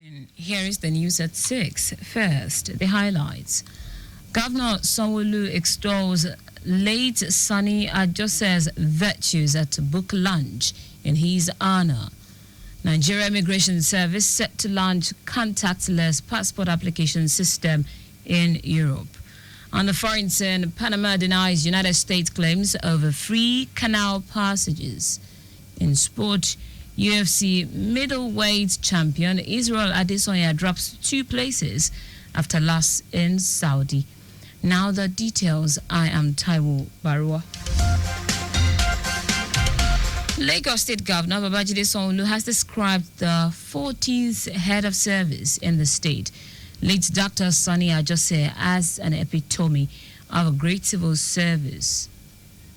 Here is the news at 6. First, the highlights. Governor Sanwo-Olu extols late Sani Ajose's virtues at book launch in his honor. Nigeria Immigration Service set to launch contactless passport application system in Europe. On the foreign scene, Panama denies United States claims over free canal passages. In sport, UFC middleweight champion Israel Adesanya drops 2 places after loss in Saudi. Now the details. I am Taiwo Baruwa. Lagos State Governor Babajide Sanwo-Olu has described the 14th head of service in the state, late Dr. Sani Ajose, as an epitome of a great civil service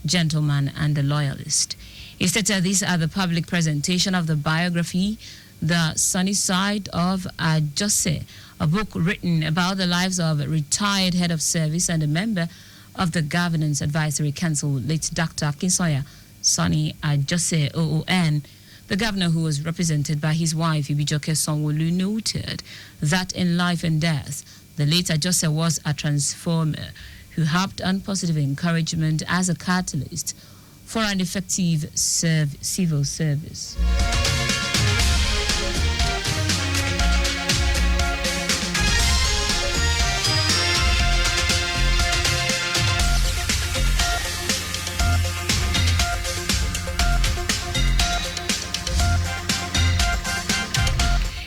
gentleman and a loyalist. He stated this at the public presentation of the biography, The Sunny Side of Ajose, a book written about the lives of a retired head of service and a member of the Governance Advisory Council, late Dr. Akinsoya Sani Ajose OON. The governor, who was represented by his wife, Ibijoke Sanwo-Olu, noted that in life and death, the late Ajose was a transformer who harped on positive encouragement as a catalyst for an effective civil service.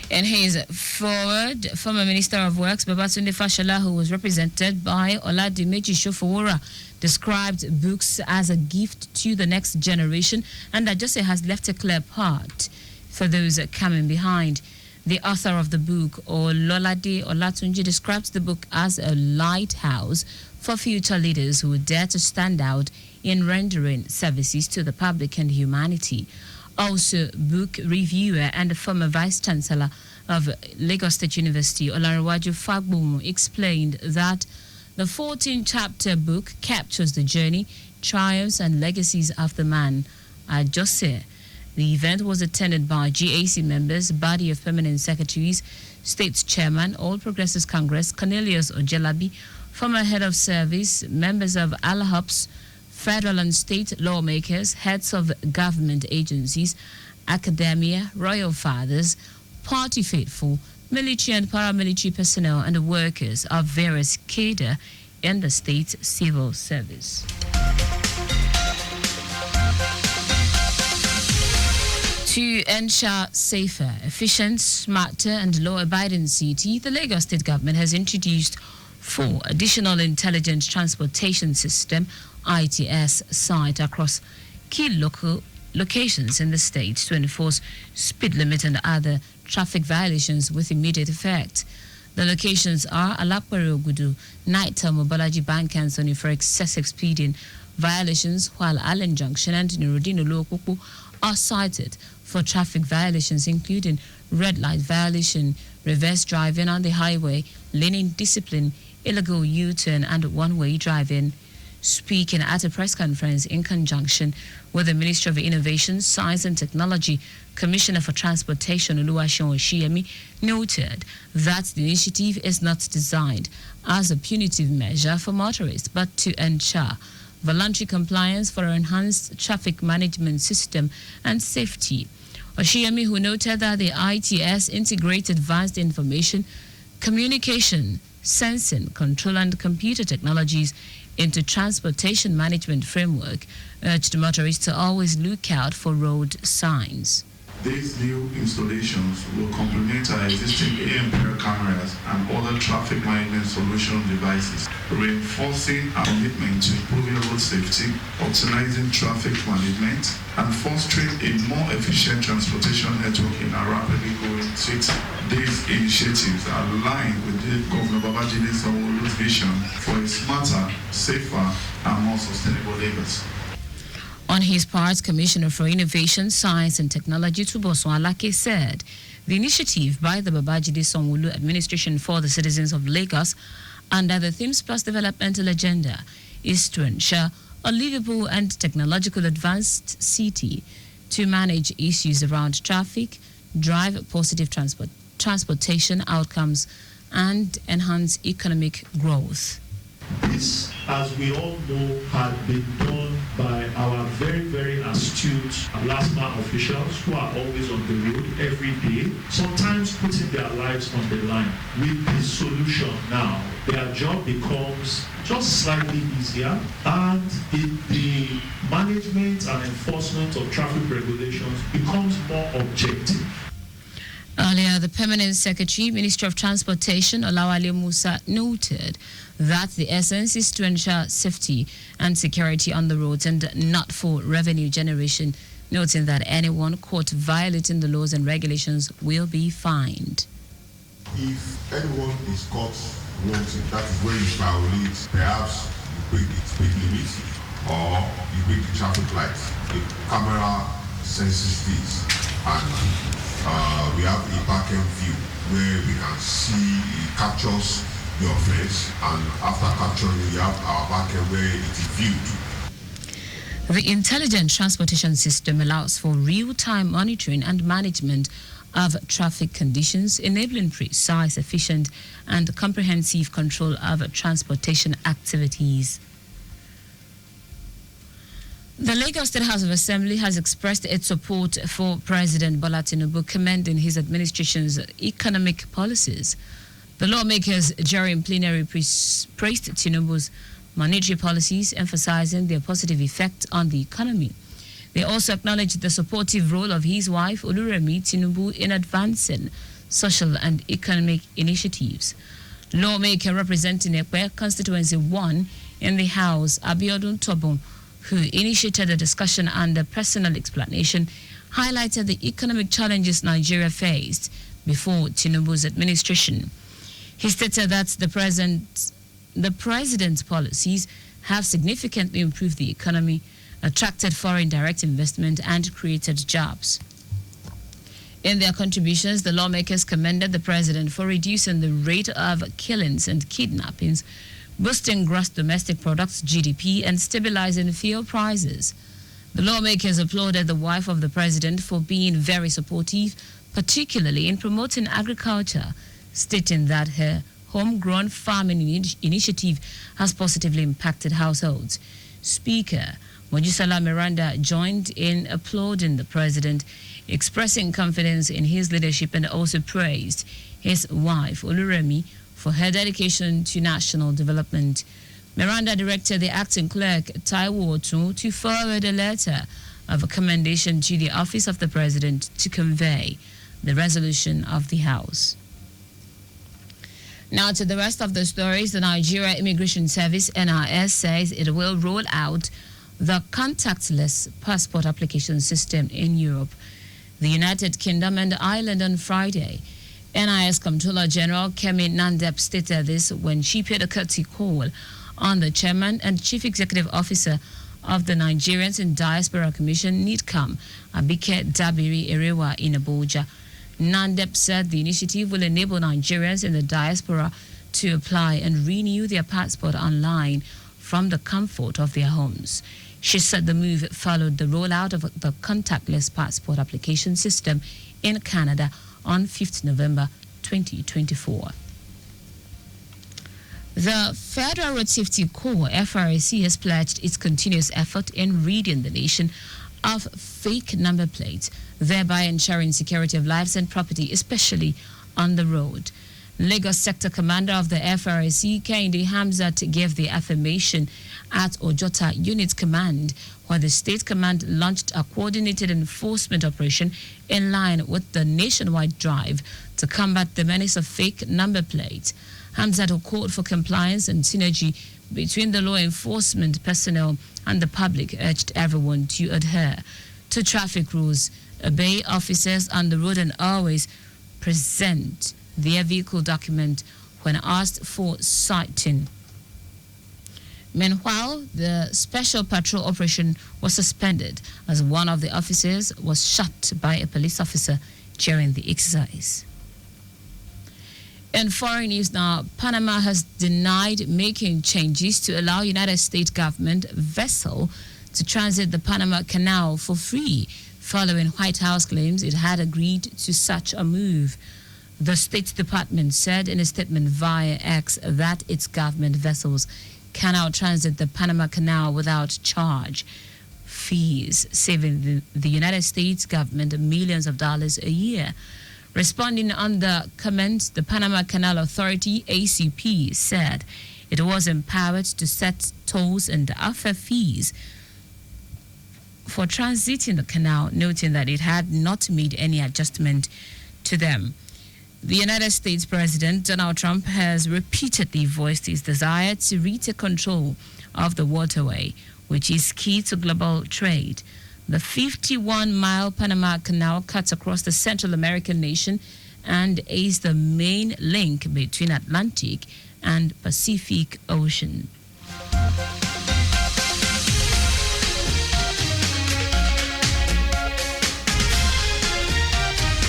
In his forward, former Minister of Works Babatunde Fashola, who was represented by Oladimeji Shofowora, described books as a gift to the next generation and that Jose has left a clear path for those coming behind. The author of the book, Ololade Olatunji, describes the book as a lighthouse for future leaders who would dare to stand out in rendering services to the public and humanity. Also, book reviewer and the former vice-chancellor of Lagos State University, Olanrewaju Fagbomu, explained that the 14-chapter book captures the journey, triumphs and legacies of the man, Ajose. The event was attended by GAC members, body of permanent secretaries, State's chairman, All Progressives Congress, Cornelius Ojelabi, former head of service, members of ALHOPS, federal and state lawmakers, heads of government agencies, academia, royal fathers, party faithful, military and paramilitary personnel, and the workers of various cadre in the state's civil service. To ensure safer, efficient, smarter, and law-abiding city, the Lagos State government has introduced 4 additional intelligent transportation system ITS site across key local locations in the state to enforce speed limit and other traffic violations with immediate effect. The locations are Alapere Ogudu, Nighttime Mobalaji Bank and Sony for excessive speeding violations, while Allen Junction and Nurudin Oluokoko are cited for traffic violations including red light violation, reverse driving on the highway, lane indiscipline, illegal U-turn and one-way driving. Speaking at a press conference in conjunction with the Ministry of Innovation, Science and Technology, Commissioner for Transportation Oluwaseun Oshiyemi noted that the initiative is not designed as a punitive measure for motorists, but to ensure voluntary compliance for an enhanced traffic management system and safety. Oshiyemi, who noted that the ITS integrated advanced information, communication, sensing, control and computer technologies into transportation management framework, urged motorists to always look out for road signs. These new installations will complement our existing AMPR cameras and other traffic management solution devices, reinforcing our commitment to improving road safety, optimizing traffic management, and fostering a more efficient transportation network in our rapidly growing city. These initiatives are aligned with the Governor Babajide Sanwo-Olu's vision for a smarter, safer, and more sustainable Lagos. On his part, Commissioner for Innovation, Science and Technology, Tubosun Alake, said the initiative by the Babajide Sanwo-Olu administration for the citizens of Lagos under the Themes Plus Developmental Agenda is to ensure a livable and technological advanced city to manage issues around traffic, drive positive transportation outcomes and enhance economic growth. This, as we all know, had been done by our very, very astute last-mile officials who are always on the road every day, sometimes putting their lives on the line. With this solution now, their job becomes just slightly easier, and the management and enforcement of traffic regulations becomes more objective. Earlier, the Permanent Secretary, Ministry of Transportation, Olawale Musa, noted that the essence is to ensure safety and security on the roads and not for revenue generation, noting that anyone caught violating the laws and regulations will be fined. If anyone is caught wanting, that is where you violate, perhaps you break the speed limit or you break the traffic lights. The camera senses this, and we have a back-end view where we can see it captures the offense, and after capturing we have our back-end where it is viewed. The intelligent transportation system allows for real-time monitoring and management of traffic conditions, enabling precise, efficient, and comprehensive control of transportation activities. The Lagos State House of Assembly has expressed its support for President Bola Tinubu, commending his administration's economic policies. The lawmakers during plenary praised Tinubu's monetary policies, emphasizing their positive effect on the economy. They also acknowledged the supportive role of his wife, Oluremi Tinubu, in advancing social and economic initiatives. Lawmaker representing Ekpe Constituency 1 in the House, Abiodun Tobon, who initiated the discussion and the personal explanation, highlighted the economic challenges Nigeria faced before Tinubu's administration. He stated that the president's policies have significantly improved the economy, attracted foreign direct investment, and created jobs. In their contributions, the lawmakers commended the president for reducing the rate of killings and kidnappings, boosting gross domestic products GDP, and stabilizing fuel prices. The lawmakers applauded the wife of the president for being very supportive, particularly in promoting agriculture, stating that her homegrown farming initiative has positively impacted households. Speaker Mojisala Miranda joined in applauding the president, expressing confidence in his leadership, and also praised his wife Oluremi for her dedication to national development. Miranda directed the acting clerk, Taiwo Baruwa, to forward a letter of commendation to the office of the president to convey the resolution of the House. Now to the rest of the stories. The Nigeria Immigration Service, NIS, says it will roll out the contactless passport application system in Europe, the United Kingdom, and Ireland on Friday. NIS Comptroller General Kemi Nandep stated this when she paid a courtesy call on the Chairman and Chief Executive Officer of the Nigerians in Diaspora Commission, NIDCAM, Abike Dabiri Erewa in Abuja. Nandep said the initiative will enable Nigerians in the diaspora to apply and renew their passport online from the comfort of their homes. She said the move followed the rollout of the contactless passport application system in Canada on 5th November 2024. The Federal Road Safety Corps, FRSC, has pledged its continuous effort in ridding the nation of fake number plates, thereby ensuring security of lives and property, especially on the road. Lagos Sector Commander of the FRSC, Kehinde Hamzat, gave the affirmation at Ojota Unit Command, where the State Command launched a coordinated enforcement operation in line with the nationwide drive to combat the menace of fake number plates. Hamzat, who called for compliance and synergy between the law enforcement personnel and the public, urged everyone to adhere to traffic rules, obey officers on the road, and always present their vehicle document when asked for citing. Meanwhile, the special patrol operation was suspended as one of the officers was shot by a police officer during the exercise. In foreign news now, Panama has denied making changes to allow United States government vessel to transit the Panama Canal for free, following White House claims it had agreed to such a move. The State Department said in a statement via X that its government vessels can now transit the Panama Canal without charge fees, saving the United States government millions of dollars a year. Responding on the comments, the Panama Canal Authority, ACP, said it was empowered to set tolls and offer fees for transiting the canal, noting that it had not made any adjustment to them. The United States President Donald Trump has repeatedly voiced his desire to retake control of the waterway, which is key to global trade. The 51-mile Panama Canal cuts across the Central American nation and is the main link between Atlantic and Pacific Ocean.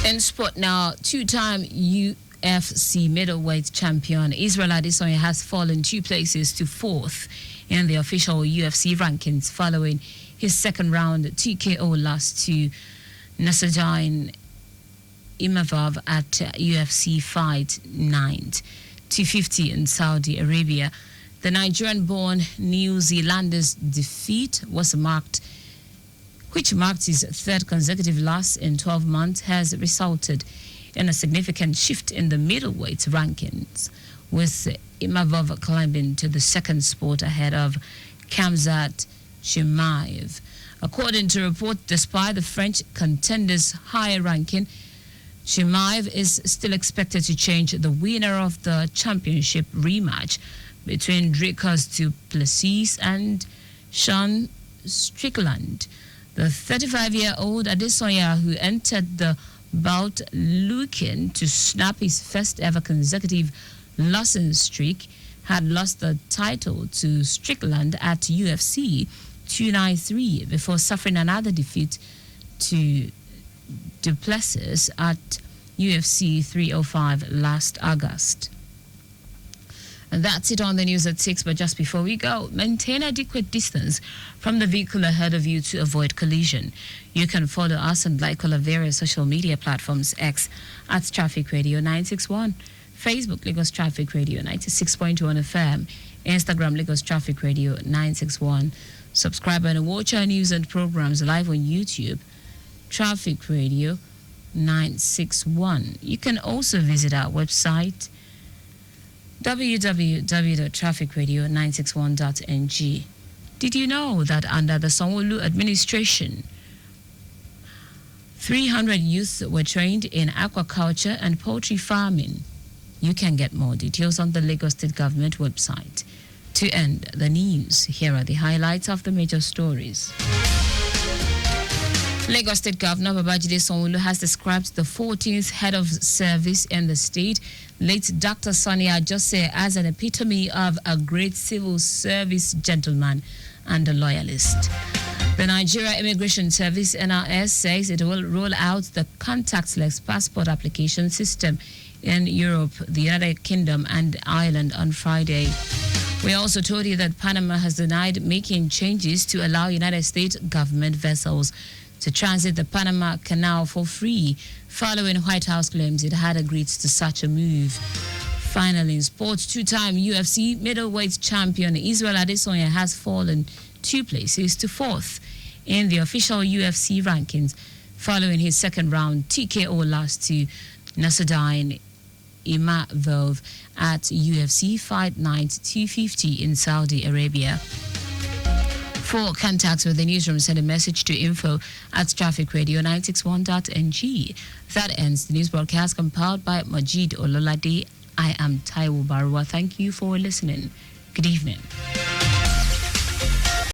In sport now, two-time UFC middleweight champion Israel Adesanya has fallen 2 places to 4th in the official UFC rankings following his second round TKO loss to Nasruddin Imavov at UFC Fight Night 250 in Saudi Arabia. The Nigerian-born New Zealander's defeat which marked his third consecutive loss in 12 months, has resulted in a significant shift in the middleweight rankings, with Imavov climbing to the second spot ahead of Khamzat Chimaev. According to report, despite the French contender's higher ranking, Chimaev is still expected to change the winner of the championship rematch between Dricus du Plessis and Sean Strickland. The 35-year-old Adesanya, who entered the bout looking to snap his first ever consecutive losing streak, had lost the title to Strickland at UFC 293 before suffering another defeat to du Plessis at UFC 305 last August. And that's it on the news at 6. But just before we go, maintain adequate distance from the vehicle ahead of you to avoid collision. You can follow us and like all of various social media platforms: X at Traffic Radio 961, Facebook Lagos Traffic Radio 96.1 FM, Instagram Lagos Traffic Radio 961. Subscribe and watch our news and programs live on YouTube, Traffic Radio 961. You can also visit our website, www.trafficradio961.ng. Did you know that under the Sanwo-Olu administration, 300 youths were trained in aquaculture and poultry farming? You can get more details on the Lagos State Government website. To end the news, here are the highlights of the major stories. Lagos State Governor Babajide Sanwo-Olu has described the 14th head of service in the state, late Dr. Sonny Ajose, as an epitome of a great civil service gentleman and a loyalist. The Nigeria Immigration Service, NRS, says it will roll out the contactless passport application system in Europe, the United Kingdom, and Ireland on Friday. We also told you that Panama has denied making changes to allow United States government vessels to transit the Panama Canal for free, following White House claims it had agreed to such a move. Finally, in sports, two-time UFC middleweight champion Israel Adesanya has fallen 2 places to 4th in the official UFC rankings, following his second round TKO loss to Nasruddin Imavov at UFC Fight Night 250 in Saudi Arabia. For contacts with the newsroom, send a message to info@trafficradio961.ng. That ends the news broadcast compiled by Majid Ololade. I am Taiwo Baruwa. Thank you for listening. Good evening.